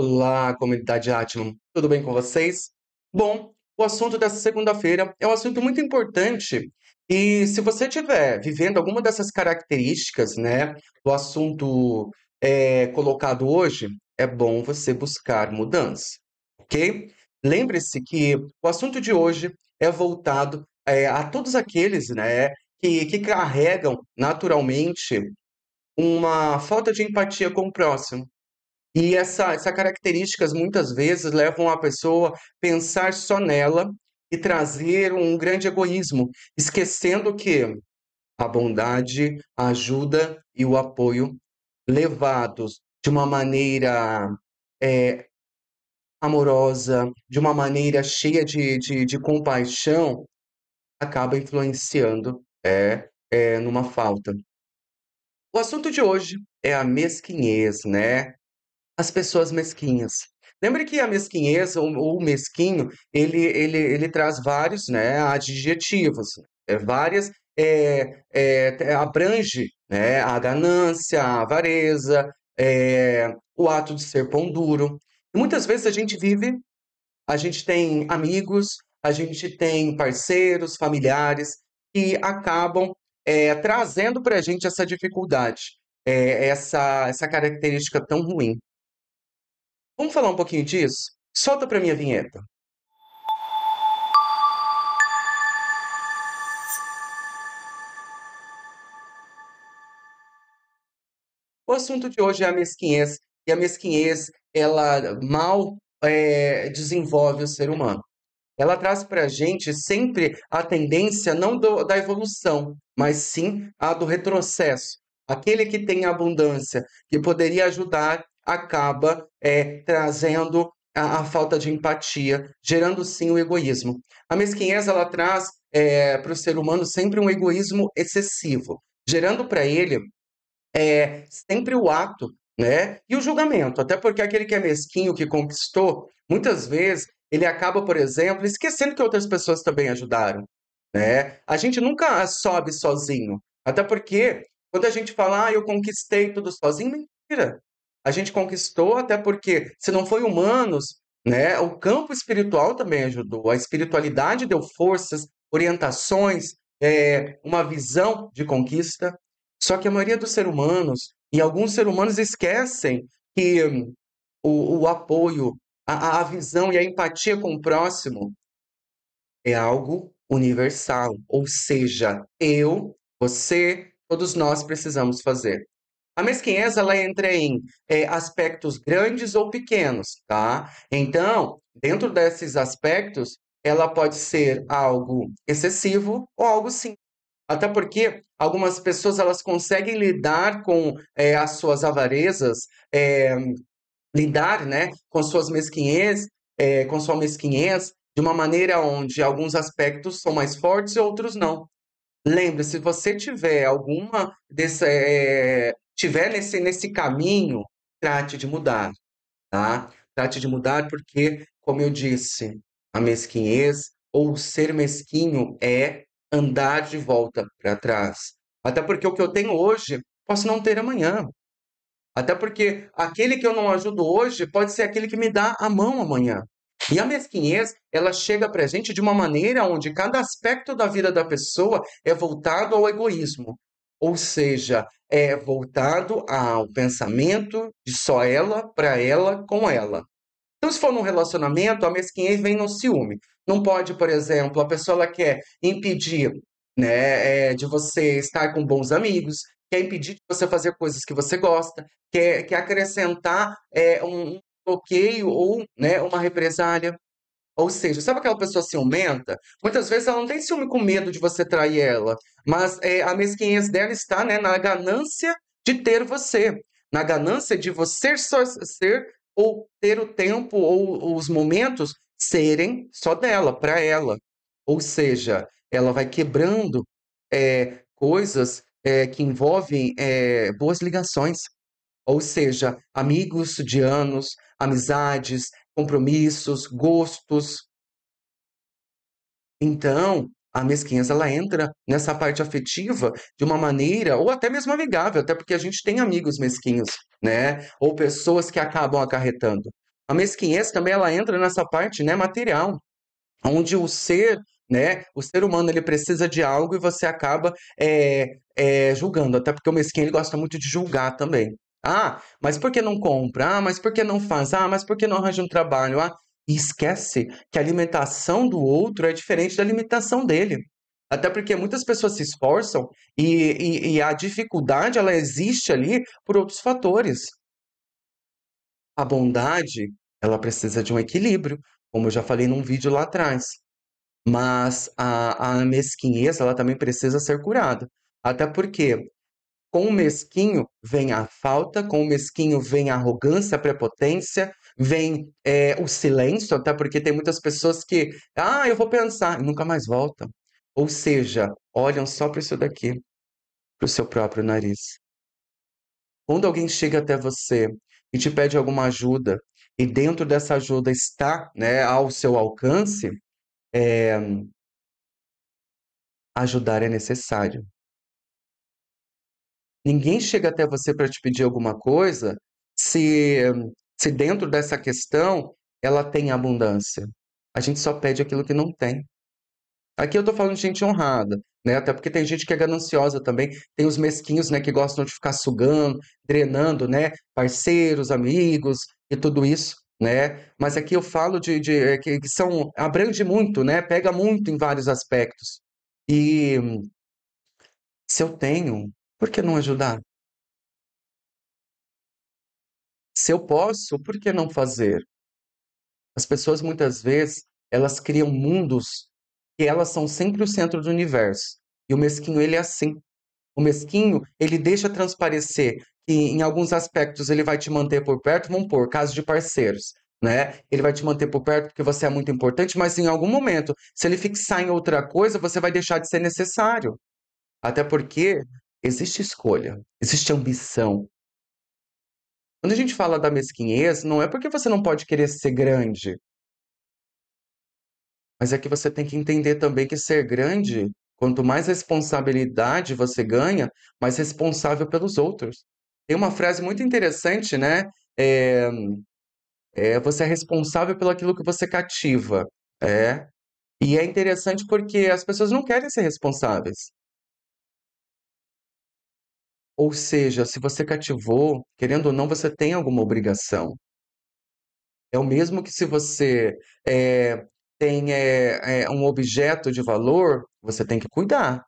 Olá, comunidade Atman, tudo bem com vocês? Bom, o assunto dessa segunda-feira é um assunto muito importante e se você estiver vivendo alguma dessas características, né, do assunto colocado hoje, é bom você buscar mudança, ok? Lembre-se que o assunto de hoje é voltado a todos aqueles, né, que carregam naturalmente uma falta de empatia com o próximo. E essa características muitas vezes levam a pessoa a pensar só nela e trazer um grande egoísmo, esquecendo que a bondade, a ajuda e o apoio levados de uma maneira eh, amorosa, de uma maneira cheia de compaixão, acaba influenciando numa falta. O assunto de hoje é a mesquinhez, né? As pessoas mesquinhas. Lembre que a mesquinhez ou o mesquinho, ele traz vários, né, adjetivos, várias, abrange, né, a ganância, a avareza, o ato de ser pão duro. E muitas vezes a gente tem amigos, a gente tem parceiros, familiares que acabam trazendo para a gente essa dificuldade, essa característica tão ruim. Vamos falar um pouquinho disso? Solta pra mim a vinheta. O assunto de hoje é a mesquinhez, e a mesquinhez, ela mal desenvolve o ser humano. Ela traz para a gente sempre a tendência não da evolução, mas sim a do retrocesso. Aquele que tem abundância, que poderia ajudar, acaba trazendo a falta de empatia, gerando sim o egoísmo. A mesquinhez ela traz para o ser humano sempre um egoísmo excessivo, gerando para ele sempre o ato, né, e o julgamento, até porque aquele que é mesquinho, que conquistou, muitas vezes ele acaba, por exemplo, esquecendo que outras pessoas também ajudaram, né? A gente nunca sobe sozinho, até porque quando a gente fala, eu conquistei tudo sozinho, mentira. A gente conquistou até porque, se não foi humanos, né, o campo espiritual também ajudou, a espiritualidade deu forças, orientações, uma visão de conquista. Só que a maioria dos seres humanos, e alguns seres humanos esquecem que o apoio, a visão e a empatia com o próximo é algo universal. Ou seja, eu, você, todos nós precisamos fazer. A mesquinhez, ela entra em aspectos grandes ou pequenos, tá? Então, dentro desses aspectos, ela pode ser algo excessivo ou algo simples. Até porque algumas pessoas elas conseguem lidar com as suas avarezas, eh, lidar, né, com suas mesquinhez, com sua mesquinhez, de uma maneira onde alguns aspectos são mais fortes e outros não. Lembre, se você tiver alguma tiver nesse caminho, trate de mudar, tá? Trate de mudar porque, como eu disse, a mesquinhez ou ser mesquinho é andar de volta para trás. Até porque o que eu tenho hoje, posso não ter amanhã. Até porque aquele que eu não ajudo hoje pode ser aquele que me dá a mão amanhã. E a mesquinhez, ela chega para a gente de uma maneira onde cada aspecto da vida da pessoa é voltado ao egoísmo. Ou seja, é voltado ao pensamento de só ela, para ela, com ela. Então, se for num relacionamento, a mesquinhez vem no ciúme. Não pode, por exemplo, a pessoa ela quer impedir, né, de você estar com bons amigos, quer impedir de você fazer coisas que você gosta, quer acrescentar um bloqueio ou, né, uma represália. Ou seja, sabe aquela pessoa ciumenta? Muitas vezes ela não tem ciúme com medo de você trair ela, mas a mesquinhez dela está, né, na ganância de ter você, na ganância de você só ser ou ter o tempo ou os momentos serem só dela, para ela. Ou seja, ela vai quebrando coisas que envolvem boas ligações. Ou seja, amigos de anos, amizades, compromissos, gostos. Então, a mesquinhez ela entra nessa parte afetiva de uma maneira ou até mesmo amigável, até porque a gente tem amigos mesquinhos, né? Ou pessoas que acabam acarretando. A mesquinhez também ela entra nessa parte, né, material, onde o ser humano ele precisa de algo e você acaba julgando, até porque o mesquinho ele gosta muito de julgar também. Ah, mas por que não compra? Ah, mas por que não faz? Ah, mas por que não arranja um trabalho? Ah, e esquece que a alimentação do outro é diferente da alimentação dele. Até porque muitas pessoas se esforçam e a dificuldade ela existe ali por outros fatores. A bondade, ela precisa de um equilíbrio, como eu já falei num vídeo lá atrás. Mas a mesquinhez, ela também precisa ser curada. Até porque com o mesquinho vem a falta, com o mesquinho vem a arrogância, a prepotência, vem o silêncio, até porque tem muitas pessoas que, eu vou pensar, e nunca mais voltam. Ou seja, olham só para isso daqui, para o seu próprio nariz. Quando alguém chega até você e te pede alguma ajuda, e dentro dessa ajuda está, né, ao seu alcance, é, ajudar é necessário. Ninguém chega até você para te pedir alguma coisa se, se dentro dessa questão ela tem abundância. A gente só pede aquilo que não tem. Aqui eu tô falando de gente honrada, né? Até porque tem gente que é gananciosa também. Tem os mesquinhos, né, que gostam de ficar sugando, drenando, né? Parceiros, amigos e tudo isso, né? Mas aqui eu falo que são abrange muito, né? Pega muito em vários aspectos. E se eu tenho, por que não ajudar? Se eu posso, por que não fazer? As pessoas muitas vezes, elas criam mundos que elas são sempre o centro do universo. E o mesquinho, ele é assim. O mesquinho, ele deixa transparecer que em alguns aspectos ele vai te manter por perto, vamos pôr, caso de parceiros, né? Ele vai te manter por perto porque você é muito importante, mas em algum momento, se ele fixar em outra coisa, você vai deixar de ser necessário. Até porque existe escolha, existe ambição. Quando a gente fala da mesquinhez, não é porque você não pode querer ser grande, mas é que você tem que entender também que ser grande, quanto mais responsabilidade você ganha, mais responsável pelos outros. Tem uma frase muito interessante, né? É, você é responsável pelo aquilo que você cativa. É. E é interessante porque as pessoas não querem ser responsáveis. Ou seja, se você cativou, querendo ou não, você tem alguma obrigação. É o mesmo que se você tem um objeto de valor, você tem que cuidar.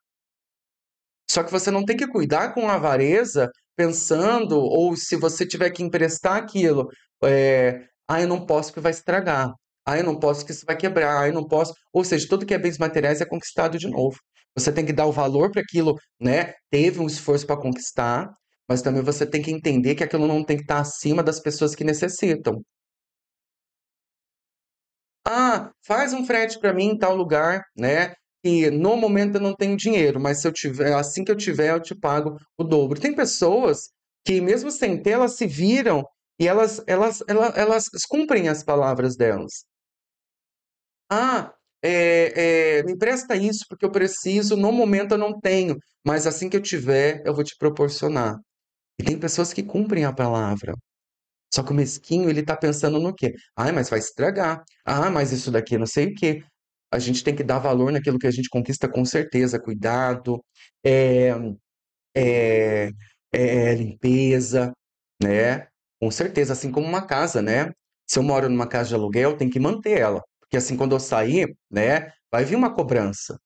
Só que você não tem que cuidar com avareza, pensando, ou se você tiver que emprestar aquilo, eu não posso porque vai estragar. Eu não posso porque isso vai quebrar. Eu não posso. Ou seja, tudo que é bens materiais é conquistado de novo. Você tem que dar o valor para aquilo, né? Teve um esforço para conquistar, mas também você tem que entender que aquilo não tem que estar acima das pessoas que necessitam. Faz um frete para mim em tal lugar, né? E no momento eu não tenho dinheiro, mas se eu tiver, assim que eu tiver, eu te pago o dobro. Tem pessoas que, mesmo sem ter, elas se viram e elas cumprem as palavras delas. Ah, me empresta isso porque eu preciso, no momento eu não tenho, mas assim que eu tiver, eu vou te proporcionar. E tem pessoas que cumprem a palavra. Só que o mesquinho, ele tá pensando no quê? Mas vai estragar. Mas isso daqui não sei o quê. A gente tem que dar valor naquilo que a gente conquista com certeza, cuidado, é, é, limpeza, né? Com certeza, assim como uma casa, né? Se eu moro numa casa de aluguel, tem que manter ela. Porque assim, quando eu sair, né, vai vir uma cobrança.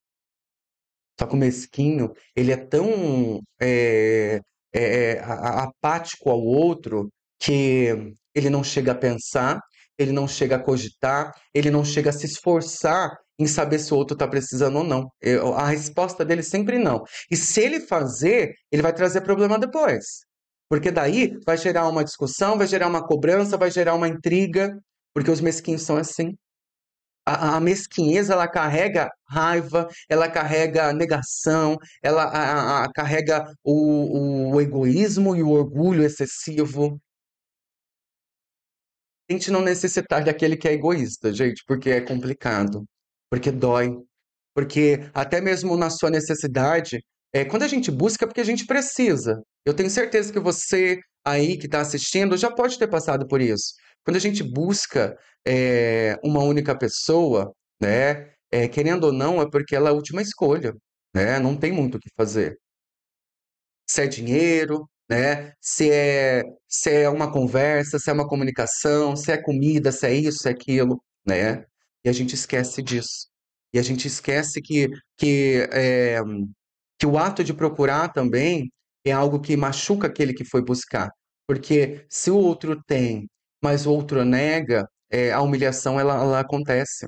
Só que o mesquinho, ele é tão apático ao outro que ele não chega a pensar, ele não chega a cogitar, ele não chega a se esforçar em saber se o outro está precisando ou não. A resposta dele sempre não. E se ele fazer, ele vai trazer problema depois. Porque daí vai gerar uma discussão, vai gerar uma cobrança, vai gerar uma intriga, porque os mesquinhos são assim. A mesquinhez, ela carrega raiva, ela carrega negação, ela carrega o egoísmo e o orgulho excessivo. Tente não necessitar daquele que é egoísta, gente, porque é complicado, porque dói, porque até mesmo na sua necessidade, quando a gente busca é porque a gente precisa. Eu tenho certeza que você aí que está assistindo já pode ter passado por isso. Quando a gente busca uma única pessoa, né, querendo ou não, é porque ela é a última escolha, né? Não tem muito o que fazer. Se é dinheiro, né? Se é uma conversa, se é uma comunicação, se é comida, se é isso, se é aquilo, né? E a gente esquece disso. E a gente esquece que, é, que o ato de procurar também é algo que machuca aquele que foi buscar. Porque se o outro tem, mas o outro nega, a humilhação ela acontece.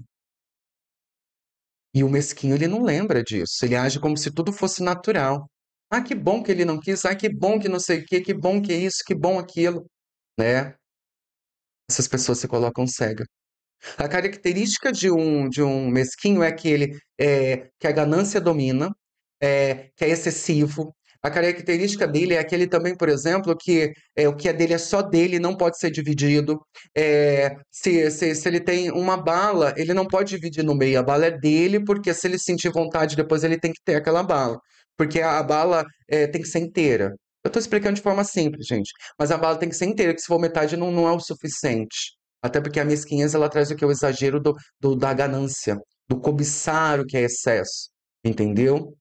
E o mesquinho, ele não lembra disso. Ele age como se tudo fosse natural. Ah, que bom que ele não quis. Ah, que bom que não sei o quê. Que bom que isso, que bom aquilo, né? Essas pessoas se colocam cegas. A característica de um mesquinho é que a ganância domina, que é excessivo. A característica dele é aquele também, por exemplo, que o que é dele é só dele, não pode ser dividido. Se ele tem uma bala, ele não pode dividir no meio. A bala é dele, porque se ele sentir vontade, depois ele tem que ter aquela bala. Porque a bala tem que ser inteira. Eu estou explicando de forma simples, gente. Mas a bala tem que ser inteira, que se for metade não é o suficiente. Até porque a mesquinhez ela traz o que? O exagero da ganância, do cobiçar o que é excesso. Entendeu?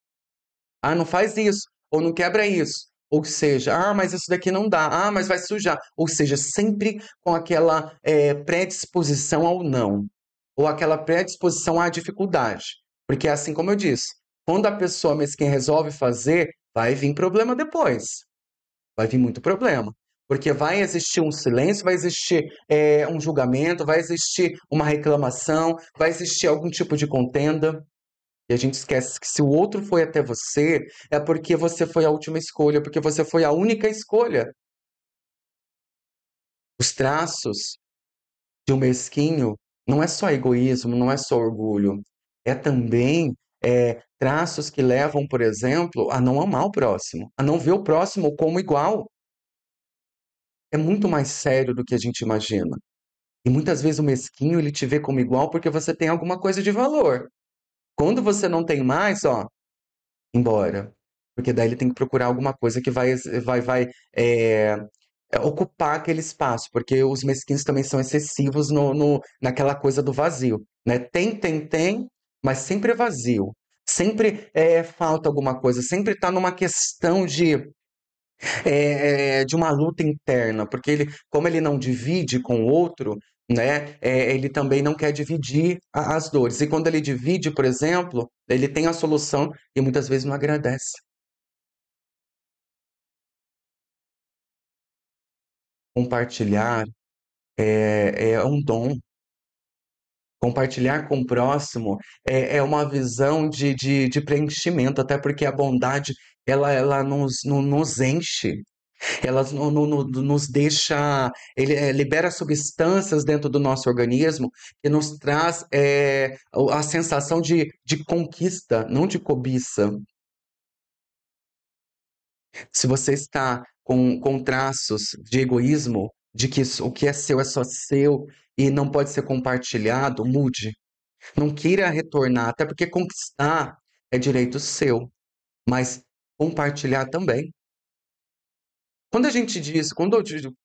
Ah, não faz isso, ou não quebra isso. Ou seja, ah, mas isso daqui não dá. Ah, mas vai sujar. Ou seja, sempre com aquela predisposição ao não. Ou aquela predisposição à dificuldade. Porque assim como eu disse, quando a pessoa mesquinha resolve fazer, vai vir problema depois. Vai vir muito problema. Porque vai existir um silêncio, vai existir um julgamento, vai existir uma reclamação, vai existir algum tipo de contenda. E a gente esquece que se o outro foi até você, é porque você foi a última escolha, porque você foi a única escolha. Os traços de um mesquinho não é só egoísmo, não é só orgulho. É também traços que levam, por exemplo, a não amar o próximo, a não ver o próximo como igual. É muito mais sério do que a gente imagina. E muitas vezes o mesquinho, ele te vê como igual porque você tem alguma coisa de valor. Quando você não tem mais, ó, embora. Porque daí ele tem que procurar alguma coisa que vai é, ocupar aquele espaço, porque os mesquinhos também são excessivos naquela coisa do vazio, né? Tem, mas sempre é vazio. Sempre falta alguma coisa, sempre está numa questão de uma luta interna, porque ele, como ele não divide com o outro, né, ele também não quer dividir as dores. E quando ele divide, por exemplo, ele tem a solução e muitas vezes não agradece. Compartilhar é um dom. Compartilhar com o próximo é uma visão de preenchimento, até porque a bondade ela nos enche. Elas nos deixa, ele libera substâncias dentro do nosso organismo que nos traz a sensação de conquista, não de cobiça. Se você está com traços de egoísmo, de que o que é seu é só seu e não pode ser compartilhado, mude. Não queira retornar, até porque conquistar é direito seu, mas compartilhar também. Quando eu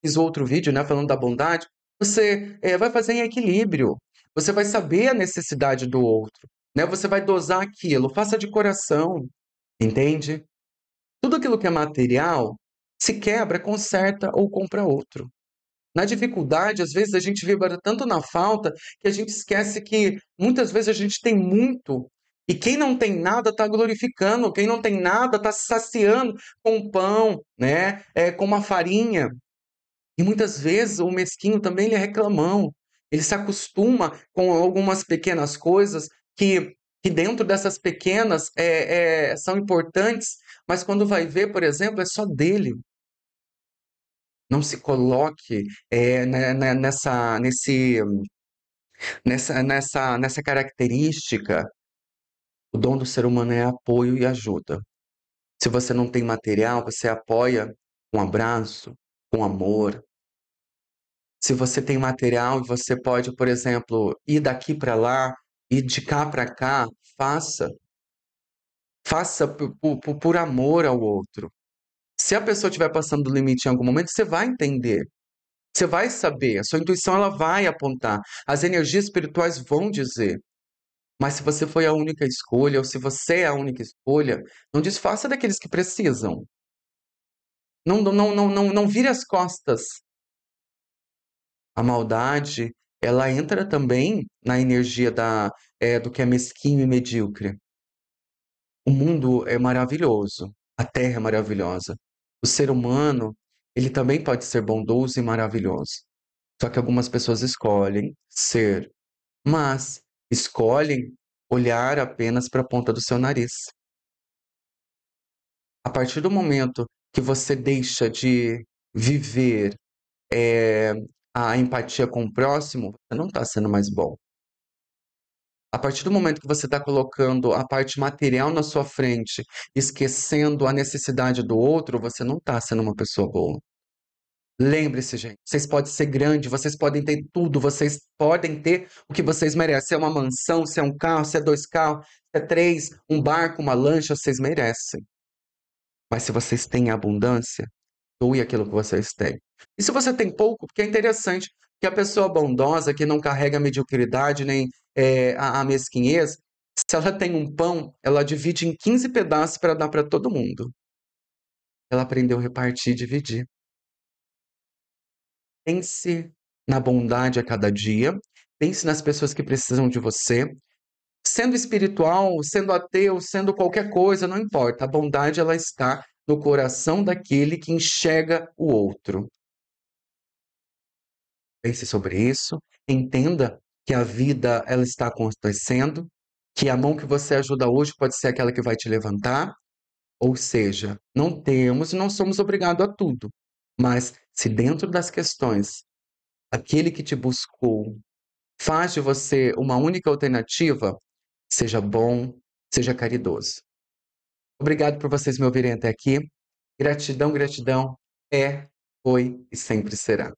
fiz outro vídeo, né, falando da bondade, você vai fazer em equilíbrio. Você vai saber a necessidade do outro, né? Você vai dosar aquilo, faça de coração, entende? Tudo aquilo que é material, se quebra, conserta ou compra outro. Na dificuldade, às vezes a gente vibra tanto na falta que a gente esquece que muitas vezes a gente tem muito. E quem não tem nada está glorificando, quem não tem nada está se saciando com o pão, né? Com uma farinha. E muitas vezes o mesquinho também ele é reclamão. Ele se acostuma com algumas pequenas coisas que dentro dessas pequenas são importantes, mas quando vai ver, por exemplo, é só dele. Não se coloque nessa característica. O dom do ser humano é apoio e ajuda. Se você não tem material, você apoia com um abraço, com amor. Se você tem material e você pode, por exemplo, ir daqui para lá, ir de cá para cá, faça. Faça por amor ao outro. Se a pessoa estiver passando do limite em algum momento, você vai entender. Você vai saber, a sua intuição ela vai apontar, as energias espirituais vão dizer. Mas se você foi a única escolha, ou se você é a única escolha, não desfaça daqueles que precisam. Não vire as costas. A maldade, ela entra também na energia do que é mesquinho e medíocre. O mundo é maravilhoso, a terra é maravilhosa. O ser humano, ele também pode ser bondoso e maravilhoso. Só que algumas pessoas escolhem ser, mas escolhem olhar apenas para a ponta do seu nariz. A partir do momento que você deixa de viver, eh, a empatia com o próximo, você não está sendo mais bom. A partir do momento que você está colocando a parte material na sua frente, esquecendo a necessidade do outro, você não está sendo uma pessoa boa. Lembre-se, gente, vocês podem ser grandes, vocês podem ter tudo, vocês podem ter o que vocês merecem. Se é uma mansão, se é um carro, se é 2 carros, se é 3, um barco, uma lancha, vocês merecem. Mas se vocês têm abundância, doe aquilo que vocês têm. E se você tem pouco, porque é interessante que a pessoa bondosa, que não carrega a mediocridade nem a mesquinhez, se ela tem um pão, ela divide em 15 pedaços para dar para todo mundo. Ela aprendeu a repartir e dividir. Pense na bondade a cada dia, pense nas pessoas que precisam de você. Sendo espiritual, sendo ateu, sendo qualquer coisa, não importa. A bondade ela está no coração daquele que enxerga o outro. Pense sobre isso, entenda que a vida ela está acontecendo, que a mão que você ajuda hoje pode ser aquela que vai te levantar, ou seja, não temos e não somos obrigados a tudo. Mas se dentro das questões, aquele que te buscou faz de você uma única alternativa, seja bom, seja caridoso. Obrigado por vocês me ouvirem até aqui. Gratidão, gratidão é, foi e sempre será.